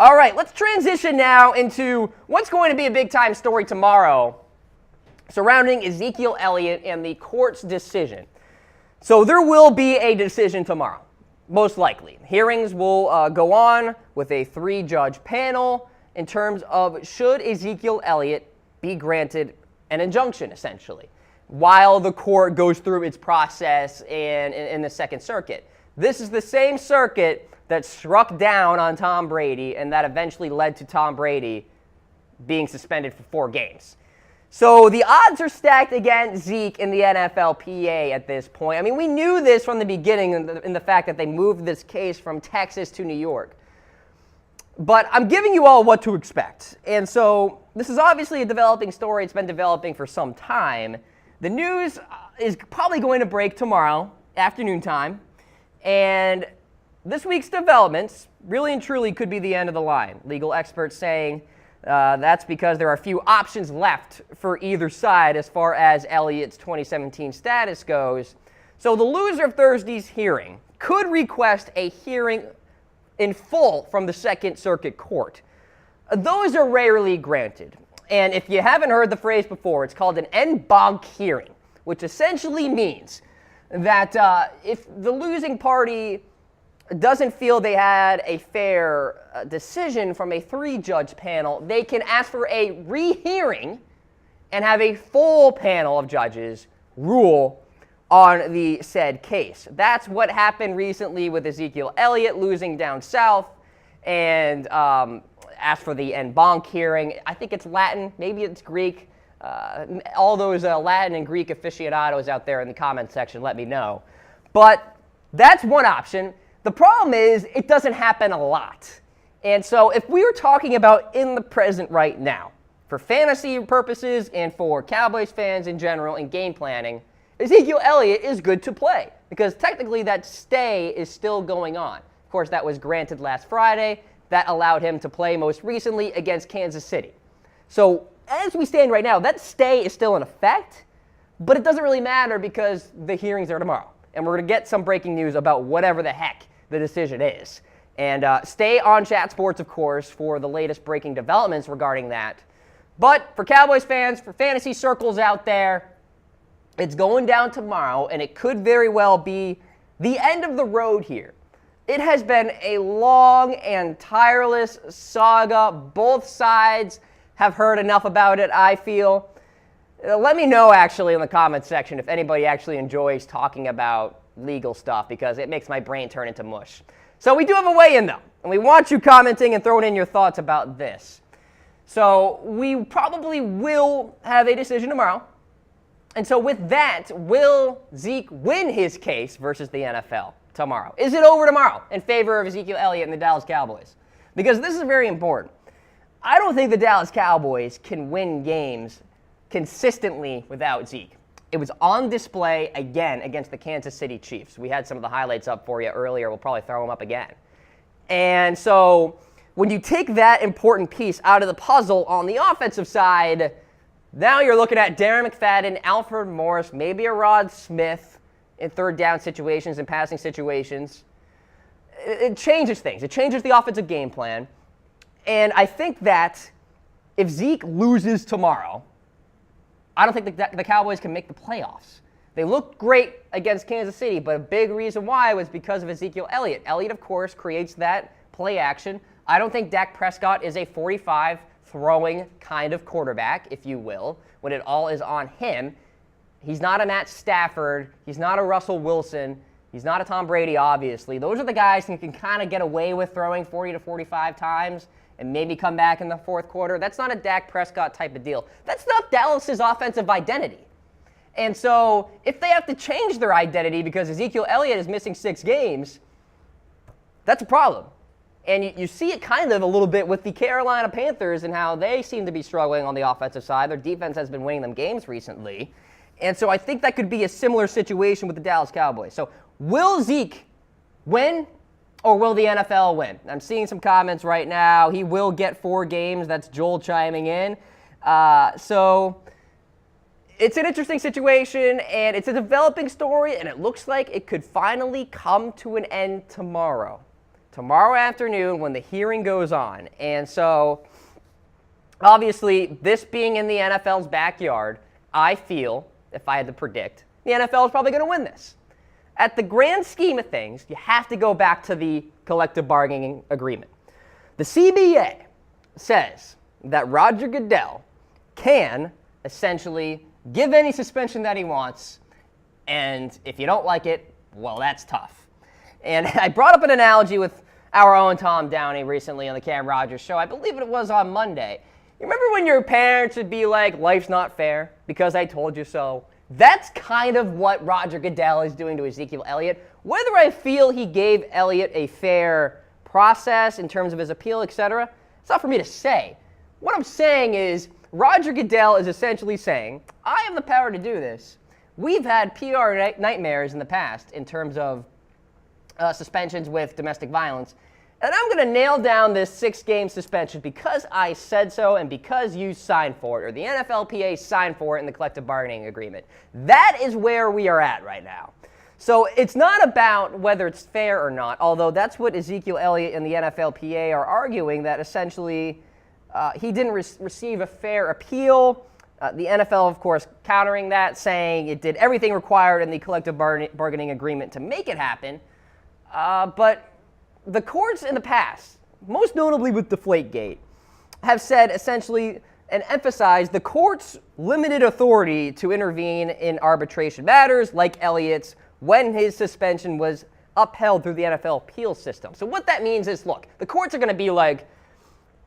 All right, let's transition now into what's going to be a big-time story tomorrow surrounding Ezekiel Elliott and the court's decision. So there will be a decision tomorrow, most likely. Hearings will go on with a 3-judge panel in terms of should Ezekiel Elliott be granted an injunction, essentially, while the court goes through its process in the Second Circuit. This is the same circuit that struck down on Tom Brady and that eventually led to Tom Brady being suspended for 4 games. So the odds are stacked against Zeke in the NFLPA at this point. I mean, we knew this from the beginning in the fact that they moved this case from Texas to New York. But I'm giving you all what to expect. And so this is obviously a developing story. It's been developing for some time. The news is probably going to break tomorrow, afternoon time. And this week's developments really and truly could be the end of the line. Legal experts saying that's because there are few options left for either side as far as Elliott's 2017 status goes. So the loser of Thursday's hearing could request a hearing in full from the Second Circuit Court. Those are rarely granted. And if you haven't heard the phrase before, it's called an en banc hearing, which essentially means that if the losing party doesn't feel they had a fair decision from a 3-judge panel, they can ask for a rehearing and have a full panel of judges rule on the said case. That's what happened recently with Ezekiel Elliott losing down south and asked for the en banc hearing. I think it's Latin, maybe it's Greek. All those Latin and Greek aficionados out there in the comment section, let me know. But that's one option. The problem is it doesn't happen a lot. And so if we were talking about in the present right now, for fantasy purposes and for Cowboys fans in general and game planning, Ezekiel Elliott is good to play because technically that stay is still going on. Of course, that was granted last Friday. That allowed him to play most recently against Kansas City. So as we stand right now, that stay is still in effect, but it doesn't really matter because the hearings are tomorrow. And we're going to get some breaking news about whatever the heck the decision is. And stay on Chat Sports, of course, for the latest breaking developments regarding that. But for Cowboys fans, for fantasy circles out there, it's going down tomorrow, and it could very well be the end of the road here. It has been a long and tireless saga. Both sides have heard enough about it, I feel. Let me know, actually, in the comments section if anybody actually enjoys talking about legal stuff because it makes my brain turn into mush. So we do have a weigh-in, though, and we want you commenting and throwing in your thoughts about this. So we probably will have a decision tomorrow. And so with that, will Zeke win his case versus the NFL tomorrow? Is it over tomorrow in favor of Ezekiel Elliott and the Dallas Cowboys? Because this is very important. I don't think the Dallas Cowboys can win games consistently without Zeke. It was on display again against the Kansas City Chiefs. We had some of the highlights up for you earlier. We'll probably throw them up again. And so when you take that important piece out of the puzzle on the offensive side, now you're looking at Darren McFadden, Alfred Morris, maybe a Rod Smith in third down situations and passing situations. It changes things. It changes the offensive game plan. And I think that if Zeke loses tomorrow, I don't think the Cowboys can make the playoffs. They looked great against Kansas City, but a big reason why was because of Ezekiel Elliott. Elliott, of course, creates that play action. I don't think Dak Prescott is a 45 throwing kind of quarterback, if you will, when it all is on him. He's not a Matt Stafford. He's not a Russell Wilson. He's not a Tom Brady, obviously. Those are the guys who can kind of get away with throwing 40 to 45 times and maybe come back in the fourth quarter. That's not a Dak Prescott type of deal. That's not Dallas's offensive identity. And so if they have to change their identity because Ezekiel Elliott is missing 6 games, that's a problem. And you see it kind of a little bit with the Carolina Panthers and how they seem to be struggling on the offensive side. Their defense has been winning them games recently. And so I think that could be a similar situation with the Dallas Cowboys. So will Zeke win or will the NFL win? I'm seeing some comments right now. He will get 4 games. That's Joel chiming in. So it's an interesting situation, and it's a developing story, and it looks like it could finally come to an end tomorrow. tomorrow afternoon when the hearing goes on. And so, obviously, this being in the NFL's backyard, I feel, if I had to predict, the NFL is probably going to win this. At the grand scheme of things, you have to go back to the collective bargaining agreement. The CBA says that Roger Goodell can essentially give any suspension that he wants, and if you don't like it, well, that's tough. And I brought up an analogy with our own Tom Downey recently on the Cam Rogers show. I believe it was on Monday. You remember when your parents would be like, life's not fair because I told you so? That's kind of what Roger Goodell is doing to Ezekiel Elliott. Whether I feel he gave Elliott a fair process in terms of his appeal, etc., it's not for me to say. What I'm saying is Roger Goodell is essentially saying, I have the power to do this. We've had PR nightmares in the past in terms of suspensions with domestic violence, and I'm going to nail down this 6-game suspension because I said so and because you signed for it, or the NFLPA signed for it in the collective bargaining agreement. That is where we are at right now. So it's not about whether it's fair or not, although that's what Ezekiel Elliott and the NFLPA are arguing, that essentially he didn't receive a fair appeal. The NFL, of course, countering that, saying it did everything required in the collective bargaining agreement to make it happen. But the courts in the past, most notably with Deflategate, have said essentially and emphasized the court's limited authority to intervene in arbitration matters like Elliott's when his suspension was upheld through the NFL appeal system. So what that means is, look, the courts are going to be like,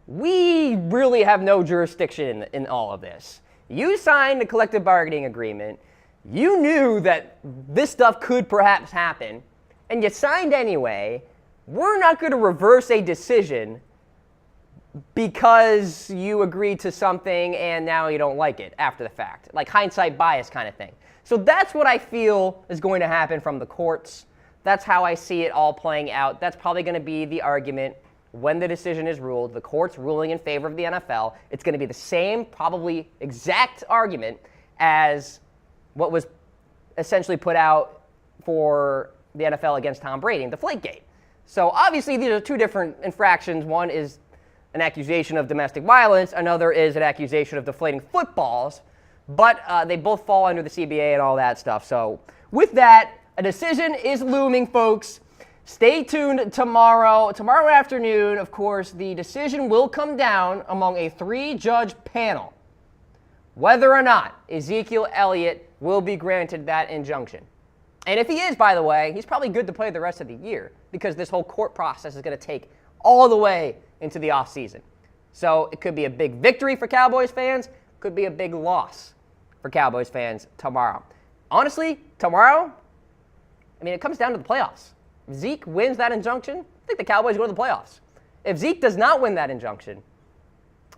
we really have no jurisdiction in all of this. You signed a collective bargaining agreement. You knew that this stuff could perhaps happen, and you signed anyway. We're not going to reverse a decision because you agreed to something and now you don't like it after the fact, like hindsight bias kind of thing. So that's what I feel is going to happen from the courts. That's how I see it all playing out. That's probably going to be the argument when the decision is ruled, the court's ruling in favor of the NFL. It's going to be the same, probably exact argument as what was essentially put out for the NFL against Tom Brady in Deflategate. So obviously these are two different infractions. One is an accusation of domestic violence. Another is an accusation of deflating footballs. But they both fall under the CBA and all that stuff. So with that, a decision is looming, folks. Stay tuned tomorrow. Tomorrow afternoon, of course, the decision will come down among a 3-judge panel whether or not Ezekiel Elliott will be granted that injunction. And if he is, by the way, he's probably good to play the rest of the year because this whole court process is going to take all the way into the offseason. So it could be a big victory for Cowboys fans, could be a big loss for Cowboys fans tomorrow. Honestly, tomorrow, I mean, it comes down to the playoffs. If Zeke wins that injunction, I think the Cowboys go to the playoffs. If Zeke does not win that injunction,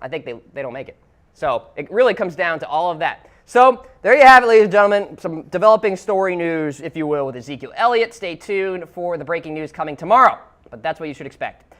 I think they don't make it. So it really comes down to all of that. So there you have it, ladies and gentlemen, some developing story news, if you will, with Ezekiel Elliott. Stay tuned for the breaking news coming tomorrow, but that's what you should expect.